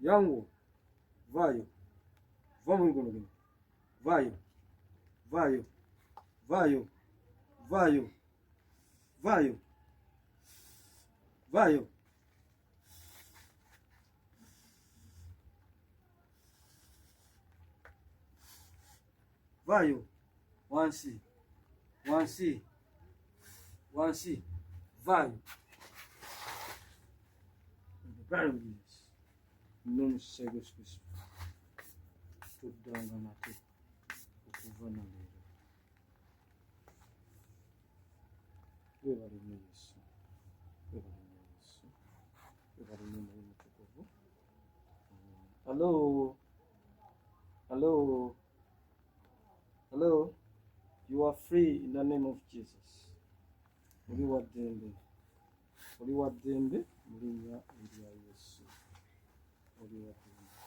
Yango, vaio, vamos engolando. Vaio, vaio, vaio, vaio, vaio, vaio. Vaio, wansi, wansi, wansi, vaio. Barulhos, não chega os bichos. Tudo dando na teta, o povo na leira. Eu vou ler isso, eu vou ler isso, eu vou ler isso, povo. Hello, hello, hello. You are free in the name of Jesus. Uli wadembe, uli wadembe, mulinya uli ya Yesu. Uli wadembe.